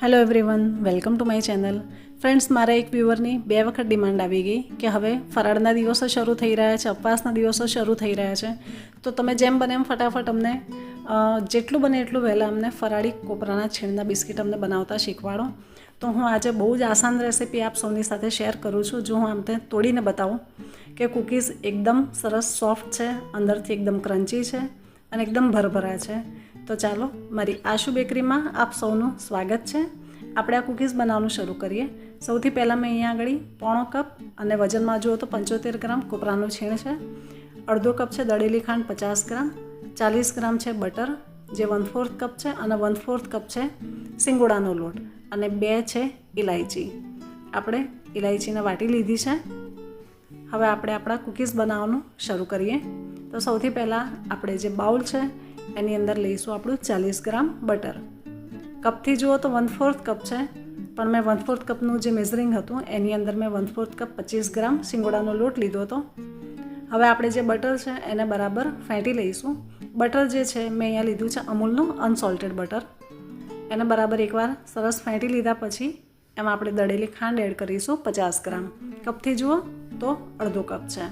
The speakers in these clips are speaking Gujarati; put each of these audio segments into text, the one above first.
Hello everyone, welcome to my channel. Friends, મારા એક વ્યુઅરની 2 વખત ડિમાન્ડ આવી ગઈ કે હવે ફરાળના દિવસો શરૂ થઈ રહ્યા છે, ઉપવાસના દિવસો શરૂ થઈ રહ્યા છે, તો તમે જેમ બને એમ ફટાફટ અમને જેટલું બને એટલું વહેલા અમને ફરાળી કોપરાના છીણના બિસ્કિટ અમને બનાવતા શીખવાડો. તો હું આજે બહુ જ આસાન રેસીપી આપ સૌની સાથે શેર કરું છું. જો હું આમ તે તોડીને બતાવું કે કૂકીઝ એકદમ સરસ સોફ્ટ છે, અંદરથી એકદમ ક્રન્ચી છે અને એકદમ ભરભરા છે. તો ચાલો, મારી આશુ બેકરીમાં આપ સૌનું સ્વાગત છે. આપણે આ કૂકીઝ બનાવવાનું શરૂ કરીએ. સૌથી પહેલાં મેં અહીંયા આગળ 1/4 કપ અને વજનમાં જુઓ તો 75 ગ્રામ કોપરાનું છીણ છે, અડધો કપ છે દળેલી ખાંડ 50 ગ્રામ, 40 ગ્રામ છે બટર જે 1/4 કપ છે અને 1/4 કપ છે સિંગોડાનો લોટ અને 2 છે ઇલાયચી. આપણે ઇલાયચીને વાટી લીધી છે. હવે આપણે આપણા કૂકીઝ બનાવવાનું શરૂ કરીએ. તો સૌથી પહેલાં આપણે જે બાઉલ છે એની અંદર લઈશું આપણું 40 ગ્રામ બટર. કપથી જુઓ તો 1/4 કપ છે, પણ મેં 1/4 કપનું જે મેઝરિંગ હતું એની અંદર મેં 1/4 કપ 25 ગ્રામ સિંગોડાનો લોટ લીધો હતો. હવે આપણે જે બટર છે એને બરાબર ફેંટી લઈશું. બટર જે છે મેં અહીંયા લીધું છે અમૂલનું અનસોલ્ટેડ બટર. એને બરાબર એકવાર સરસ ફેંટી લીધા પછી એમાં આપણે દળેલી ખાંડ એડ કરીશું 50 ગ્રામ. કપથી જુઓ તો અડધો કપ છે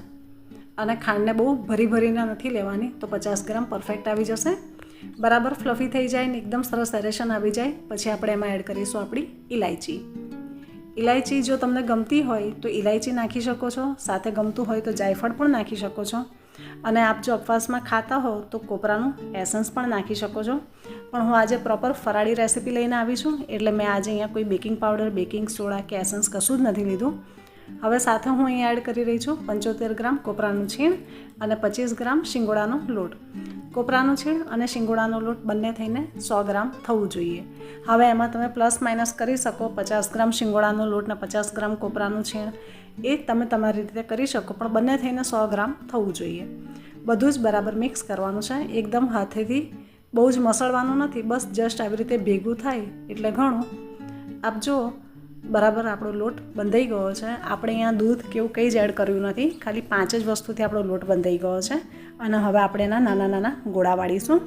અને ખાંડને બહુ ભરીને નથી લેવાની, તો 50 ગ્રામ પરફેક્ટ આવી જશે. બરાબર ફ્લફી થઈ જાય ને એકદમ સરસ એરેશન આવી જાય પછી આપણે એમાં એડ કરીશું આપણી ઇલાયચી. ઇલાયચી જો તમને ગમતી હોય તો ઇલાયચી નાખી શકો છો, સાથે ગમતું હોય તો જાયફળ પણ નાખી શકો છો, અને આપ જો ઉપવાસમાં ખાતા હો તો કોપરાનું એસન્સ પણ નાખી શકો છો. પણ હું આજે પ્રોપર ફરાળી રેસીપી લઈને આવી છું એટલે મેં આજે અહીંયા કોઈ બેકિંગ પાવડર, બેકિંગ સોડા કે એસન્સ કશું જ નથી લીધું. હવે સાથે હું અહીંયા એડ કરી રહી છું 75 ગ્રામ કોપરાનું છીણ અને 25 ગ્રામ શિંગોડાનો લોટ. કોપરાનું છીણ અને શિંગોડાનો લોટ બંને થઈને 100 ગ્રામ થવું જોઈએ. હવે એમાં તમે પ્લસ માઇનસ કરી શકો, 50 ગ્રામ શિંગોડાનો લોટ ને 50 ગ્રામ કોપરાનું છીણ એ તમે તમારી રીતે કરી શકો, પણ બંને થઈને 100 ગ્રામ થવું જોઈએ. બધું જ બરાબર મિક્સ કરવાનું છે. એકદમ હાથેથી બહુ જ મસળવાનું નથી, બસ જસ્ટ આવી રીતે ભેગું થાય એટલે ઘણું. આપ જુઓ બરાબર આપણો લોટ બંધાઈ ગયો છે. આપણે અહીંયા દૂધ કે એવું કંઈ જ એડ કર્યું નથી, ખાલી 5 જ વસ્તુથી આપણો લોટ બંધાઈ ગયો છે. અને હવે આપણે એના નાના નાના ગોળા વાળીશું.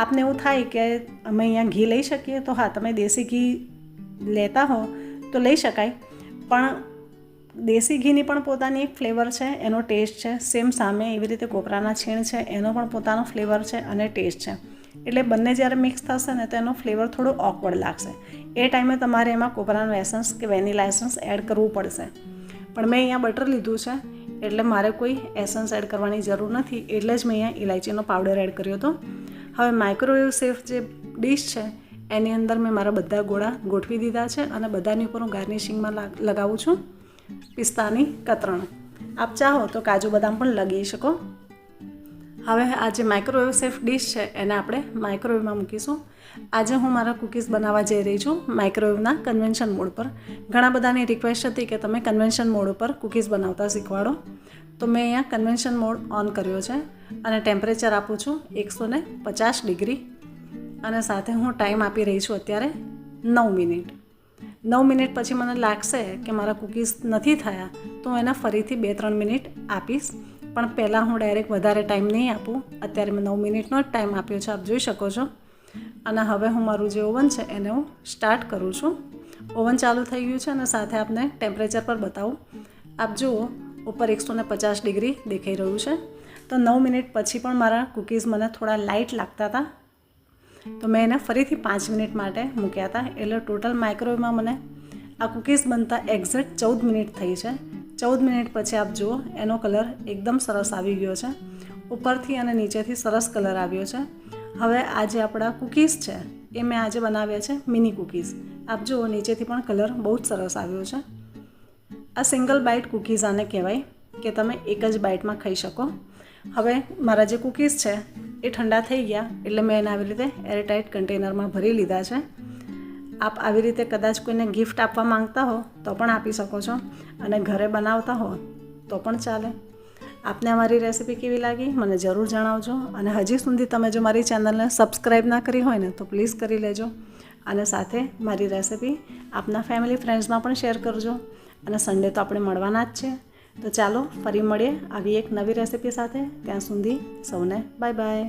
આપને એવું થાય કે અમે અહીંયા ઘી લઈ શકીએ તો હા, તમે દેશી ઘી લેતા હો તો લઈ શકાય, પણ દેશી ઘીની પણ પોતાની એક ફ્લેવર છે, એનો ટેસ્ટ છે. સેમ સામે એવી રીતે કોપરાના છીણ છે એનો પણ પોતાનો ફ્લેવર છે અને ટેસ્ટ છે. એટલે બંને જ્યારે મિક્સ થશે ને તો એનો ફ્લેવર થોડો ઓકવર્ડ લાગશે. એ ટાઈમે તમારે એમાં કોપરાનું એસન્સ કે વેનીલા એસન્સ એડ કરવું પડશે. પણ મેં અહીંયા બટર લીધું છે એટલે મારે કોઈ એસન્સ એડ કરવાની જરૂર નથી, એટલે જ મેં અહીંયા ઇલાયચીનો પાવડર એડ કર્યો હતો. હવે માઇક્રોવેવ સેફ જે ડીશ છે એની અંદર મેં મારા બધા ગોળા ગોઠવી દીધા છે અને બધાની ઉપર હું ગાર્નિશિંગમાં લગાવું છું પિસ્તાની કતરણ. આપ ચાહો તો કાજુ બદામ પણ લગાવી શકો. હવે આ જે માઇક્રોવેવ સેફ ડીશ છે એને આપણે માઇક્રોવેવમાં મૂકીશું. આજે હું મારા કૂકીઝ બનાવવા જઈ રહી છું માઇક્રોવેવના કન્વેન્શન મોડ પર. ઘણા બધાની રિક્વેસ્ટ હતી કે તમે કન્વેન્શન મોડ ઉપર કૂકીઝ બનાવતા શીખવાડો, તો મેં અહીંયા કન્વેન્શન મોડ ઓન કર્યો છે અને ટેમ્પરેચર આપું છું 150 ડિગ્રી અને સાથે હું ટાઈમ આપી રહી છું અત્યારે 9 મિનિટ. 9 મિનિટ પછી મને લાગશે કે મારા કૂકીઝ નથી થયા તો હું એને ફરીથી 2-3 મિનિટ આપીશ, પણ પહેલાં હું ડાયરેક્ટ વધારે ટાઈમ નહીં આપું. અત્યારે મેં 9 મિનિટનો જ ટાઈમ આપ્યો છે, આપ જોઈ શકો છો. અને હવે હું મારું જે ઓવન છે એને હું સ્ટાર્ટ કરું છું. ઓવન ચાલુ થઈ ગયું છે અને સાથે આપને ટેમ્પરેચર પર બતાવું. આપ જુઓ ઉપર 150 ડિગ્રી દેખાઈ રહ્યું છે. તો 9 મિનિટ પછી પણ મારા કૂકીઝ મને થોડા લાઇટ લાગતા હતા, તો મેં એને ફરીથી 5 મિનિટ માટે મૂક્યા હતા. એટલે ટોટલ માઇક્રોવેવમાં મને આ કૂકીઝ બનતા એક્ઝેક્ટ 14 મિનિટ થઈ છે. 14 મિનિટ પછી આપ જુઓ એનો કલર એકદમ સરસ આવી ગયો છે. ઉપરથી અને નીચેથી સરસ કલર આવ્યો છે. હવે આ જે આપણા કૂકીઝ છે એ મેં આજે બનાવ્યા છે મિની કૂકીઝ. આપ જુઓ નીચેથી પણ કલર બહુ જ સરસ આવ્યો છે. આ સિંગલ બાઇટ કૂકીઝ આને કહેવાય કે તમે એક જ બાઇટમાં ખાઈ શકો. હવે મારા જે કૂકીઝ છે એ ઠંડા થઈ ગયા એટલે મેં એને આવી રીતે એરટાઇટ કન્ટેનરમાં ભરી લીધા છે. આપ આવી રીતે કદાચ કોઈને ગિફ્ટ આપવા માંગતા હો તો પણ આપી શકો છો અને ઘરે બનાવતા હો તો પણ ચાલે. આપને અમારી રેસીપી કેવી લાગી મને જરૂર જણાવજો, અને હજી સુધી તમે જો મારી ચેનલને સબસ્ક્રાઈબ ના કરી હોય ને તો પ્લીઝ કરી લેજો, અને સાથે મારી રેસીપી આપના ફેમિલી ફ્રેન્ડ્સમાં પણ શેર કરજો. અને સન્ડે તો આપણે મળવાના જ છે. તો ચાલો ફરી મળીએ આવી એક નવી રેસીપી સાથે. ત્યાં સુધી સૌને બાય બાય.